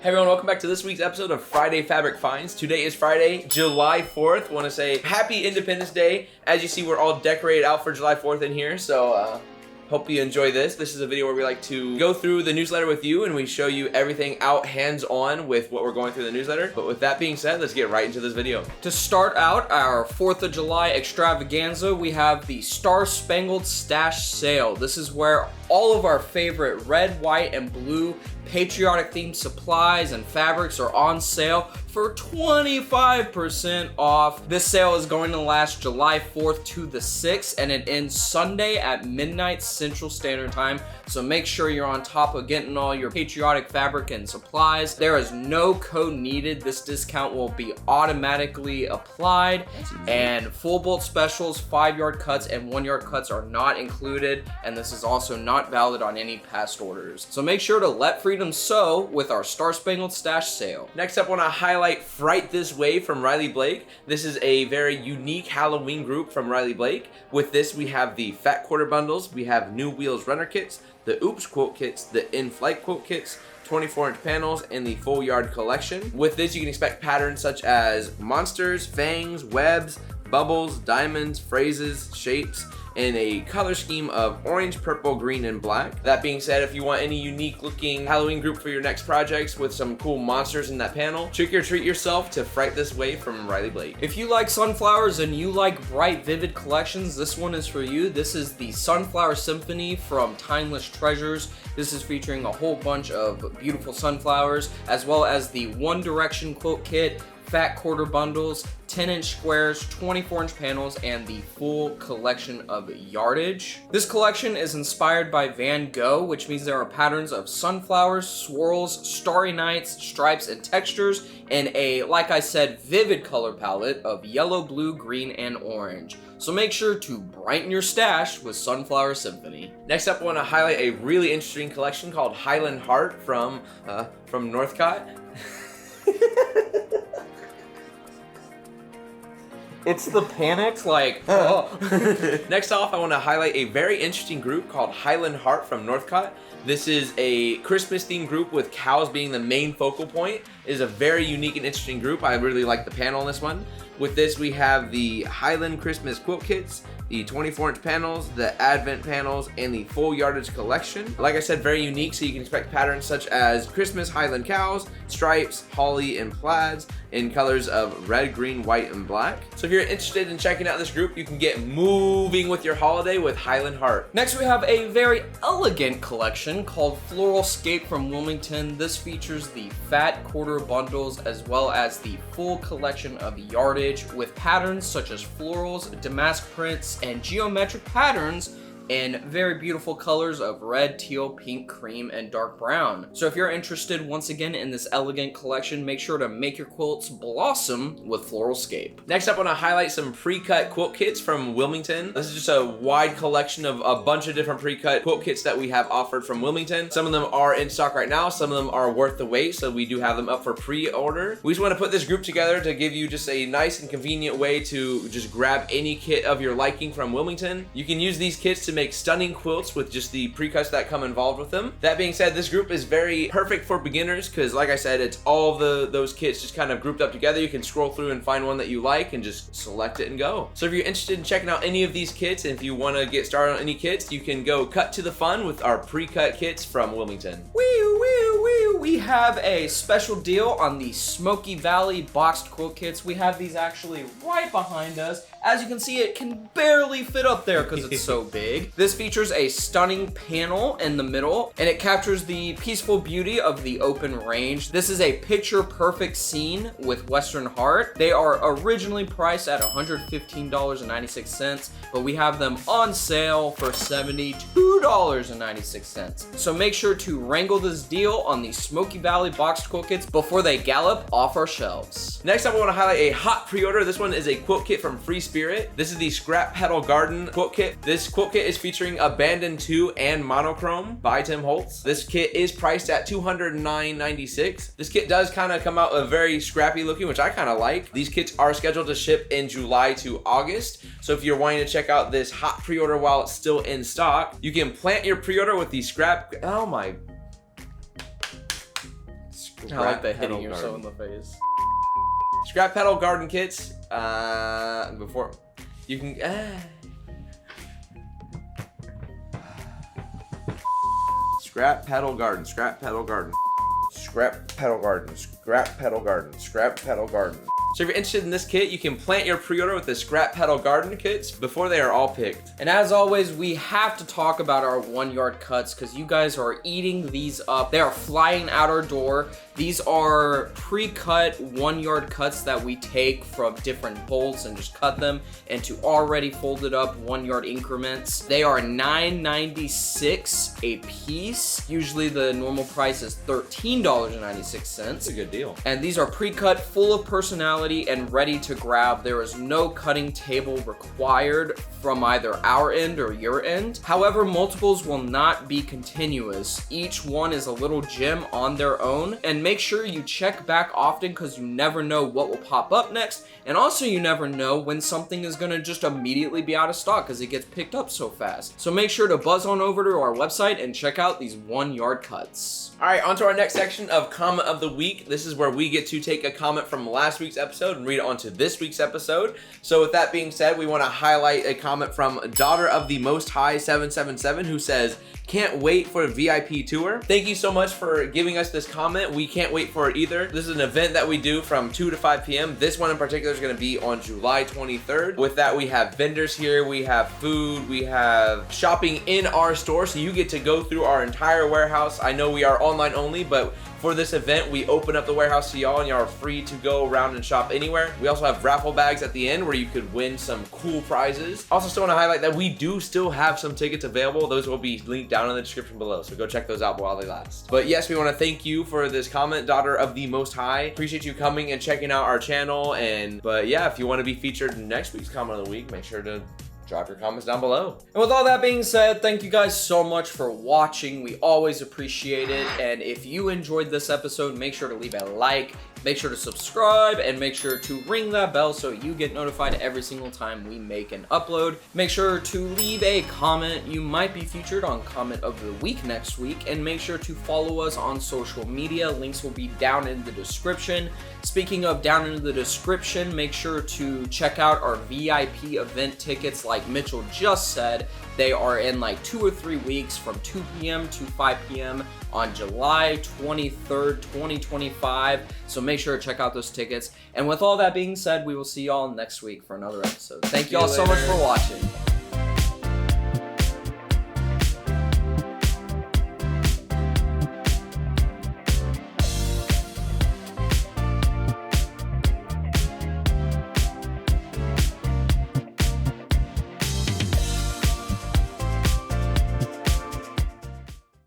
Hey everyone, welcome back to this week's episode of Friday Fabric Finds. Today is Friday, July 4th. Want to say happy Independence Day. As you see, we're all decorated out for July 4th in here, so hope you enjoy this. This is a video where we like to go through the newsletter with you and we show you everything out hands-on with what we're going through the newsletter. But with that being said, let's get right into this video. To start out our 4th of July extravaganza, we have the Star-Spangled Stash Sale. This is where all of our favorite red, white, and blue patriotic themed supplies and fabrics are on sale for 25% off. This sale is going to last July 4th to the 6th and it ends Sunday at midnight Central Standard Time. So make sure you're on top of getting all your patriotic fabric and supplies. There is no code needed. This discount will be automatically applied, and full bolt specials, 5-yard cuts and 1-yard cuts are not included, and this is also not valid on any past orders. So make sure to let freedom sew with our Star-Spangled Stash Sale. Next up, I want to highlight Fright This Way from Riley Blake. This is a very unique Halloween group from Riley Blake. With this, we have the Fat Quarter Bundles, we have New Wheels Runner Kits, the Oops Quilt Kits, the In-Flight Quilt Kits, 24-inch panels, and the full yard collection. With this, you can expect patterns such as monsters, fangs, webs, bubbles, diamonds, phrases, shapes, in a color scheme of orange, purple, green, and black. That being said, if you want any unique looking Halloween group for your next projects with some cool monsters in that panel, trick or treat yourself to Fright This Way from Riley Blake. If you like sunflowers and you like bright, vivid collections, this one is for you. This is the Sunflower Symphony from Timeless Treasures. This is featuring a whole bunch of beautiful sunflowers, as well as the One Direction Quilt Kit, Fat Quarter Bundles, 10-inch squares, 24-inch panels, and the full collection of yardage. This collection is inspired by Van Gogh, which means there are patterns of sunflowers, swirls, starry nights, stripes, and textures, and a, like I said, vivid color palette of yellow, blue, green, and orange. So make sure to brighten your stash with Sunflower Symphony. Next up, I want to highlight a really interesting collection called Highland Heart from Northcott. It's the panic, like, Next off, I want to highlight a very interesting group called Highland Heart from Northcott. This is a Christmas themed group with cows being the main focal point. It is a very unique and interesting group. I really like the panel on this one. With this, we have the Highland Christmas Quilt Kits, the 24-inch panels, the Advent panels, and the full yardage collection. Like I said, very unique, so you can expect patterns such as Christmas Highland cows, stripes, holly, and plaids in colors of red, green, white, and black. So if you're interested in checking out this group, you can get moving with your holiday with Highland Heart. Next, we have a very elegant collection called Floralscape from Wilmington. This features the Fat Quarter Bundles as well as the full collection of yardage with patterns such as florals, damask prints, and geometric patterns in very beautiful colors of red, teal, pink, cream, and dark brown. So if you're interested once again in this elegant collection, make sure to make your quilts blossom with Floralscape. Next up, I want to highlight some pre-cut quilt kits from Wilmington. This is just a wide collection of a bunch of different pre-cut quilt kits that we have offered from Wilmington. Some of them are in stock right now, some of them are worth the wait, so we do have them up for pre-order. We just want to put this group together to give you just a nice and convenient way to just grab any kit of your liking from Wilmington. You can use these kits to make stunning quilts with just the pre-cuts that come involved with them. That being said, this group is very perfect for beginners because, like I said, it's all those kits just kind of grouped up together. You can scroll through and find one that you like and just select it and go. So if you're interested in checking out any of these kits, and if you want to get started on any kits, you can go cut to the fun with our pre-cut kits from Wilmington. We have a special deal on the Smoky Valley Boxed Quilt Kits. We have these actually right behind us. As you can see, it can barely fit up there because it's so big. This features a stunning panel in the middle, and it captures the peaceful beauty of the open range. This is a picture-perfect scene with Western Heart. They are originally priced at $115.96, but we have them on sale for $72.96. So make sure to wrangle this deal on the Smoky Valley Boxed Quilt Kits before they gallop off our shelves. Next up, I want to highlight a hot pre-order. This one is a quilt kit from Free Spirit. This is the Scrap Petal Garden quilt kit. This quilt kit is featuring Abandoned 2 and Monochrome by Tim Holtz. This kit is priced at $209.96. This kit does kind of come out very scrappy looking, which I kind of like. These kits are scheduled to ship in July to August. So if you're wanting to check out this hot pre-order while it's still in stock, you can plant your pre-order with the scrap I like the hitting yourself in the face. Scrap Petal Garden Kits. Before you can. Scrap Petal Garden. Scrap Petal Garden. Scrap Petal Garden. Scrap Petal Garden. Scrap Petal Garden. So if you're interested in this kit, you can plant your pre-order with the Scrap Petal Garden Kits before they are all picked. And as always, we have to talk about our 1 yard cuts because you guys are eating these up. They are flying out our door. These are pre-cut 1 yard cuts that we take from different bolts and just cut them into already folded up 1 yard increments. They are $9.96 a piece. Usually the normal price is $13.96. That's a good deal. And these are pre-cut, full of personality, and ready to grab. There is no cutting table required from either our end or your end. However, multiples will not be continuous. Each one is a little gem on their own, and make sure you check back often because you never know what will pop up next, and also you never know when something is gonna just immediately be out of stock because it gets picked up so fast. So make sure to buzz on over to our website and check out these 1 yard cuts. All right, on to our next section of Comment of the Week. This is where we get to take a comment from last week's episode and read it onto this week's episode. So with that being said, we want to highlight a comment from Daughter of the Most High 777 who says, "Can't wait for a VIP tour." Thank you so much for giving us this comment. We can't wait for it either. This is an event that we do from 2 to 5 p.m. This one in particular is going to be on July 23rd. With that, we have vendors here, we have food, we have shopping in our store, so you get to go through our entire warehouse. I know we are online only, but for this event, we open up the warehouse to y'all and y'all are free to go around and shop anywhere. We also have raffle bags at the end where you could win some cool prizes. Also still want to highlight that we do still have some tickets available. Those will be linked down in the description below, so go check those out while they last. But yes, we want to thank you for this comment, Daughter of the Most High. Appreciate you coming and checking out our channel. But yeah, if you want to be featured in next week's comment of the week, make sure to drop your comments down below. And with all that being said, thank you guys so much for watching. We always appreciate it. And if you enjoyed this episode, make sure to leave a like, make sure to subscribe, and make sure to ring that bell so you get notified every single time we make an upload. Make sure to leave a comment. You might be featured on Comment of the Week next week. And make sure to follow us on social media. Links will be down in the description. Speaking of down in the description, make sure to check out our VIP event tickets like Mitchell just said. They are in like 2 or 3 weeks from 2 p.m. to 5 p.m. on July 23rd, 2025. So make sure to check out those tickets. And with all that being said, we will see y'all next week for another episode. Thank y'all so much for watching.